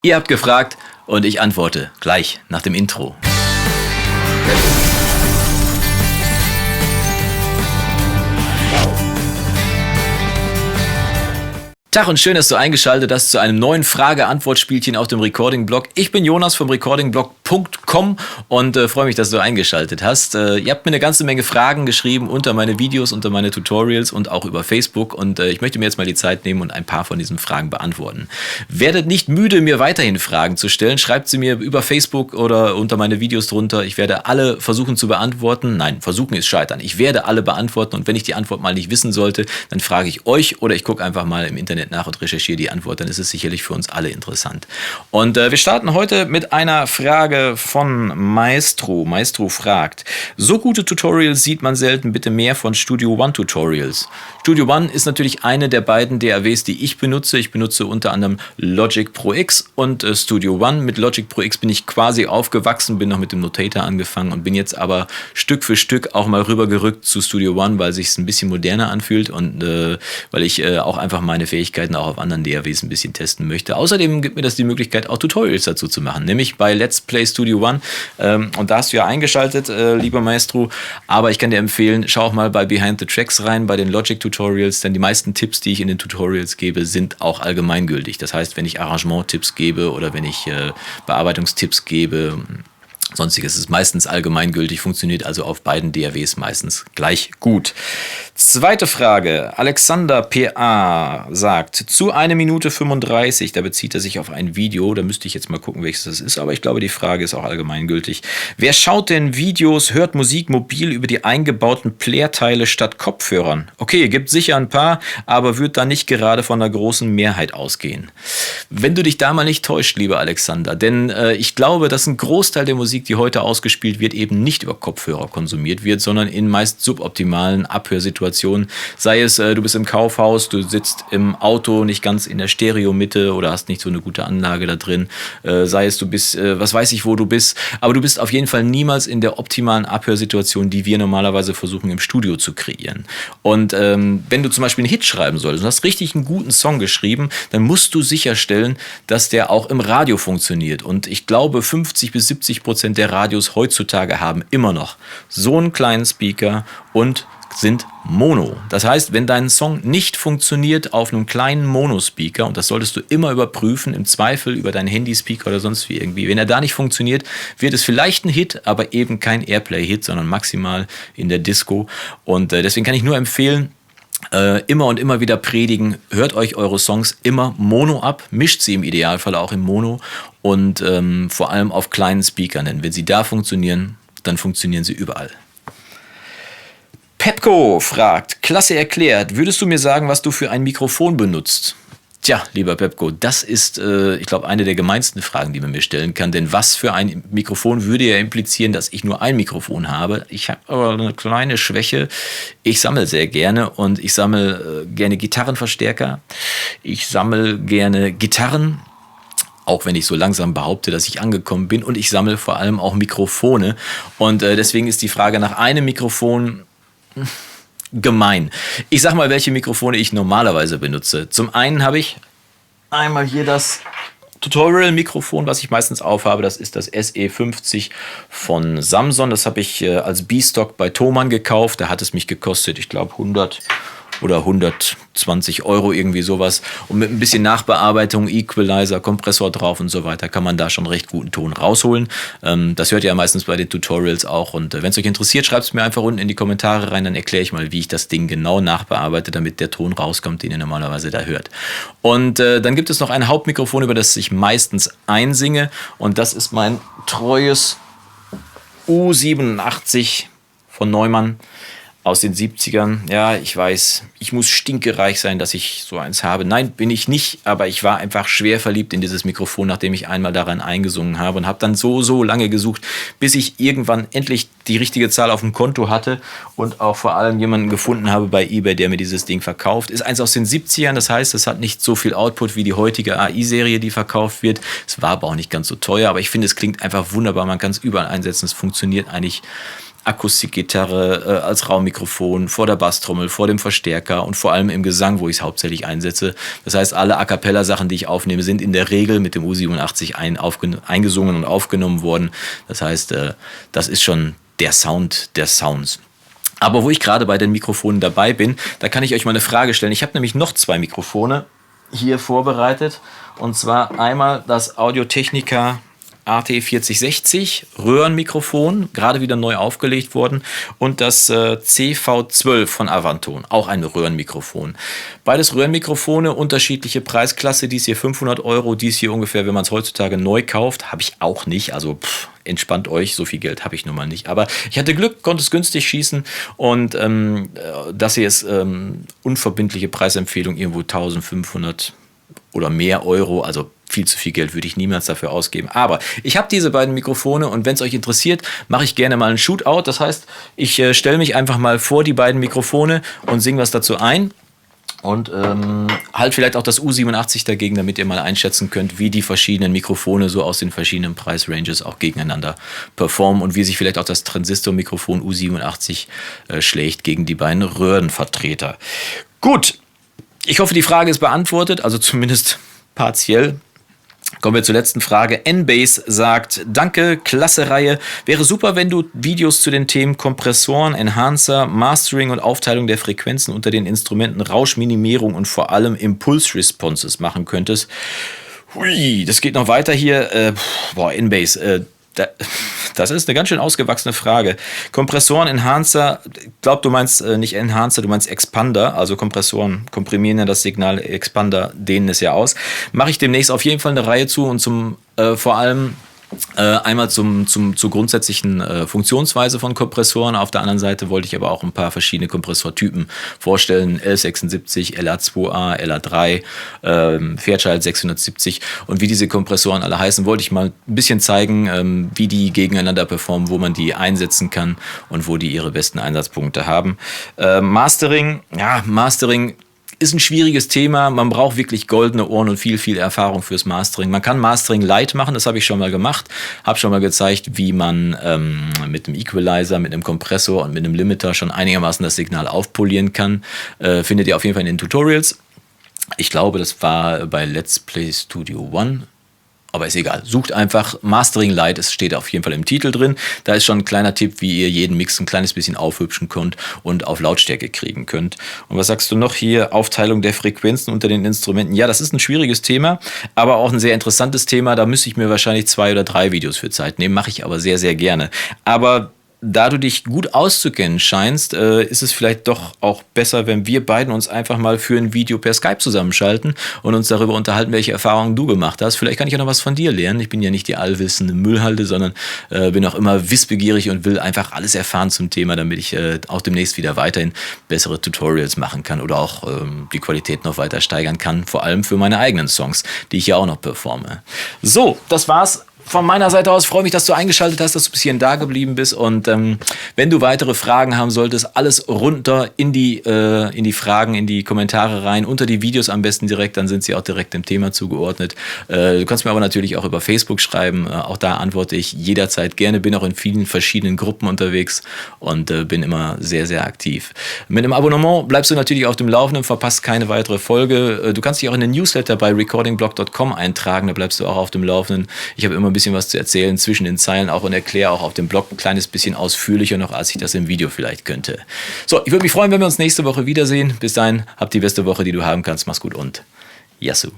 Ihr habt gefragt und ich antworte gleich nach dem Intro. Tag und schön, dass du eingeschaltet hast zu einem neuen Frage-Antwort-Spielchen auf dem Recording-Blog. Ich bin Jonas vom recordingblog.com und freue mich, dass du eingeschaltet hast. Ihr habt mir eine ganze Menge Fragen geschrieben unter meine Videos, unter meine Tutorials und auch über Facebook und ich möchte mir jetzt mal die Zeit nehmen und ein paar von diesen Fragen beantworten. Werdet nicht müde, mir weiterhin Fragen zu stellen. Schreibt sie mir über Facebook oder unter meine Videos drunter. Ich werde alle versuchen zu beantworten. Nein, versuchen ist scheitern. Ich werde alle beantworten und wenn ich die Antwort mal nicht wissen sollte, dann frage ich euch oder ich gucke einfach mal im Internet nach und recherchiere die Antwort, dann ist es sicherlich für uns alle interessant. Und wir starten heute mit einer Frage von Maestro. Maestro fragt, so gute Tutorials sieht man selten, bitte mehr von Studio One Tutorials. Studio One ist natürlich eine der beiden DAWs, die ich benutze. Ich benutze unter anderem Logic Pro X und Studio One. Mit Logic Pro X bin ich quasi aufgewachsen, bin noch mit dem Notator angefangen und bin jetzt aber Stück für Stück auch mal rübergerückt zu Studio One, weil sich es ein bisschen moderner anfühlt und weil ich auch einfach meine Fähigkeiten auch auf anderen DAWs ein bisschen testen möchte. Außerdem gibt mir das die Möglichkeit, auch Tutorials dazu zu machen, nämlich bei Let's Play Studio One. Und da hast du ja eingeschaltet, lieber Maestro. Aber ich kann dir empfehlen, schau auch mal bei Behind the Tracks rein, bei den Logic Tutorials, denn die meisten Tipps, die ich in den Tutorials gebe, sind auch allgemeingültig. Das heißt, wenn ich Arrangement-Tipps gebe oder wenn ich Bearbeitungstipps gebe, Sonstiges ist meistens allgemeingültig, funktioniert also auf beiden DAWs meistens gleich gut. Zweite Frage. Alexander PA sagt, zu 1 Minute 35, da bezieht er sich auf ein Video, da müsste ich jetzt mal gucken, welches das ist, aber ich glaube, die Frage ist auch allgemeingültig. Wer schaut denn Videos, hört Musik mobil über die eingebauten Play-Teile statt Kopfhörern? Okay, gibt sicher ein paar, aber wird da nicht gerade von einer großen Mehrheit ausgehen. Wenn du dich da mal nicht täuscht, lieber Alexander, denn ich glaube, dass ein Großteil der Musik, die heute ausgespielt wird, eben nicht über Kopfhörer konsumiert wird, sondern in meist suboptimalen Abhörsituationen. Sei es, du bist im Kaufhaus, du sitzt im Auto nicht ganz in der Stereomitte oder hast nicht so eine gute Anlage da drin. Sei es, du bist, was weiß ich, wo du bist, aber du bist auf jeden Fall niemals in der optimalen Abhörsituation, die wir normalerweise versuchen im Studio zu kreieren. Und wenn du zum Beispiel einen Hit schreiben solltest, du hast richtig einen guten Song geschrieben, dann musst du sicherstellen, dass der auch im Radio funktioniert. Und ich glaube, 50-70% der Radios heutzutage haben immer noch so einen kleinen Speaker und sind Mono. Das heißt, wenn dein Song nicht funktioniert auf einem kleinen Mono-Speaker, und das solltest du immer überprüfen, im Zweifel über deinen Handyspeaker oder sonst wie irgendwie, wenn er da nicht funktioniert, wird es vielleicht ein Hit, aber eben kein Airplay-Hit, sondern maximal in der Disco. Und deswegen kann ich nur empfehlen, immer und immer wieder predigen, hört euch eure Songs immer Mono ab, mischt sie im Idealfall auch im Mono und vor allem auf kleinen Speakern, denn wenn sie da funktionieren, dann funktionieren sie überall. Pepco fragt, klasse erklärt, würdest du mir sagen, was du für ein Mikrofon benutzt? Tja, lieber Pepco, das ist, ich glaube, eine der gemeinsten Fragen, die man mir stellen kann. Denn was für ein Mikrofon würde ja implizieren, dass ich nur ein Mikrofon habe? Ich habe aber eine kleine Schwäche. Ich sammle sehr gerne und ich sammle gerne Gitarrenverstärker. Ich sammle gerne Gitarren, auch wenn ich so langsam behaupte, dass ich angekommen bin. Und ich sammle vor allem auch Mikrofone. Und deswegen ist die Frage nach einem Mikrofon gemein. Ich sag mal, welche Mikrofone ich normalerweise benutze. Zum einen habe ich einmal hier das Tutorial-Mikrofon, was ich meistens aufhabe. Das ist das SE50 von Samson. Das habe ich als B-Stock bei Thomann gekauft. Da hat es mich gekostet, ich glaube, 100 oder 120 Euro, irgendwie sowas. Und mit ein bisschen Nachbearbeitung, Equalizer, Kompressor drauf und so weiter, kann man da schon recht guten Ton rausholen. Das hört ihr ja meistens bei den Tutorials auch. Und wenn es euch interessiert, schreibt es mir einfach unten in die Kommentare rein, dann erkläre ich mal, wie ich das Ding genau nachbearbeite, damit der Ton rauskommt, den ihr normalerweise da hört. Und dann gibt es noch ein Hauptmikrofon, über das ich meistens einsinge. Und das ist mein treues U87 von Neumann. Aus den 70ern, ja, ich weiß, ich muss stinkereich sein, dass ich so eins habe. Nein, bin ich nicht, aber ich war einfach schwer verliebt in dieses Mikrofon, nachdem ich einmal daran eingesungen habe und habe dann so lange gesucht, bis ich irgendwann endlich die richtige Zahl auf dem Konto hatte und auch vor allem jemanden gefunden habe bei eBay, der mir dieses Ding verkauft. Ist eins aus den 70ern, das heißt, es hat nicht so viel Output wie die heutige AI-Serie, die verkauft wird. Es war aber auch nicht ganz so teuer, aber ich finde, es klingt einfach wunderbar, man kann es überall einsetzen, es funktioniert eigentlich Akustikgitarre als Raummikrofon, vor der Basstrommel, vor dem Verstärker und vor allem im Gesang, wo ich es hauptsächlich einsetze. Das heißt, alle A-Cappella-Sachen, die ich aufnehme, sind in der Regel mit dem U87 eingesungen und aufgenommen worden. Das heißt, das ist schon der Sound der Sounds. Aber wo ich gerade bei den Mikrofonen dabei bin, da kann ich euch mal eine Frage stellen. Ich habe nämlich noch 2 Mikrofone hier vorbereitet. Und zwar einmal das Audio-Technica AT4060 Röhrenmikrofon, gerade wieder neu aufgelegt worden, und das CV12 von Avanton, auch ein Röhrenmikrofon. Beides Röhrenmikrofone, unterschiedliche Preisklasse, dies hier 500 €, dies hier ungefähr, wenn man es heutzutage neu kauft, habe ich auch nicht, also entspannt euch, so viel Geld habe ich nun mal nicht. Aber ich hatte Glück, konnte es günstig schießen und das hier ist unverbindliche Preisempfehlung, irgendwo 1500 oder mehr Euro, also viel zu viel Geld würde ich niemals dafür ausgeben. Aber ich habe diese beiden Mikrofone und wenn es euch interessiert, mache ich gerne mal einen Shootout. Das heißt, ich stelle mich einfach mal vor die beiden Mikrofone und singe was dazu ein. Und halt vielleicht auch das U87 dagegen, damit ihr mal einschätzen könnt, wie die verschiedenen Mikrofone so aus den verschiedenen Preisranges auch gegeneinander performen und wie sich vielleicht auch das Transistormikrofon U87 schlägt gegen die beiden Röhrenvertreter. Gut, ich hoffe, die Frage ist beantwortet, also zumindest partiell. Kommen wir zur letzten Frage. Nbase sagt, danke, klasse Reihe. Wäre super, wenn du Videos zu den Themen Kompressoren, Enhancer, Mastering und Aufteilung der Frequenzen unter den Instrumenten, Rauschminimierung und vor allem Impulse-Responses machen könntest. Hui, das geht noch weiter hier. Nbase, das ist eine ganz schön ausgewachsene Frage. Kompressoren, Enhancer, ich glaube, du meinst nicht Enhancer, du meinst Expander. Also Kompressoren komprimieren ja das Signal, Expander dehnen es ja aus. Mache ich demnächst auf jeden Fall eine Reihe zu und vor allem einmal zur grundsätzlichen Funktionsweise von Kompressoren. Auf der anderen Seite wollte ich aber auch ein paar verschiedene Kompressortypen vorstellen. L76, LA2A, LA3, Fairchild 670 und wie diese Kompressoren alle heißen, wollte ich mal ein bisschen zeigen, wie die gegeneinander performen, wo man die einsetzen kann und wo die ihre besten Einsatzpunkte haben. Mastering ist ein schwieriges Thema. Man braucht wirklich goldene Ohren und viel, viel Erfahrung fürs Mastering. Man kann Mastering Light machen, das habe ich schon mal gemacht. Habe schon mal gezeigt, wie man mit einem Equalizer, mit einem Kompressor und mit einem Limiter schon einigermaßen das Signal aufpolieren kann. Findet ihr auf jeden Fall in den Tutorials. Ich glaube, das war bei Let's Play Studio One. Aber ist egal. Sucht einfach Mastering Light, es steht auf jeden Fall im Titel drin. Da ist schon ein kleiner Tipp, wie ihr jeden Mix ein kleines bisschen aufhübschen könnt und auf Lautstärke kriegen könnt. Und was sagst du noch hier? Aufteilung der Frequenzen unter den Instrumenten. Ja, das ist ein schwieriges Thema, aber auch ein sehr interessantes Thema. Da müsste ich mir wahrscheinlich 2 oder 3 Videos für Zeit nehmen. Mache ich aber sehr, sehr gerne. Aber da du dich gut auszukennen scheinst, ist es vielleicht doch auch besser, wenn wir beiden uns einfach mal für ein Video per Skype zusammenschalten und uns darüber unterhalten, welche Erfahrungen du gemacht hast. Vielleicht kann ich auch noch was von dir lernen. Ich bin ja nicht die allwissende Müllhalde, sondern bin auch immer wissbegierig und will einfach alles erfahren zum Thema, damit ich auch demnächst wieder weiterhin bessere Tutorials machen kann oder auch die Qualität noch weiter steigern kann, vor allem für meine eigenen Songs, die ich ja auch noch performe. So, das war's. Von meiner Seite aus freue mich, dass du eingeschaltet hast, dass du bis hierhin da geblieben bist. Und wenn du weitere Fragen haben solltest, alles runter in die Fragen, in die Kommentare rein, unter die Videos am besten direkt, dann sind sie auch direkt dem Thema zugeordnet. Du kannst mir aber natürlich auch über Facebook schreiben. Auch da antworte ich jederzeit gerne. Bin auch in vielen verschiedenen Gruppen unterwegs und bin immer sehr, sehr aktiv. Mit einem Abonnement bleibst du natürlich auf dem Laufenden, verpasst keine weitere Folge. Du kannst dich auch in den Newsletter bei recordingblog.com eintragen, da bleibst du auch auf dem Laufenden. Ich habe immer ein bisschen was zu erzählen zwischen den Zeilen auch und erkläre auch auf dem Blog ein kleines bisschen ausführlicher noch, als ich das im Video vielleicht könnte. So, ich würde mich freuen, wenn wir uns nächste Woche wiedersehen. Bis dahin, habt die beste Woche, die du haben kannst. Mach's gut und Yassou.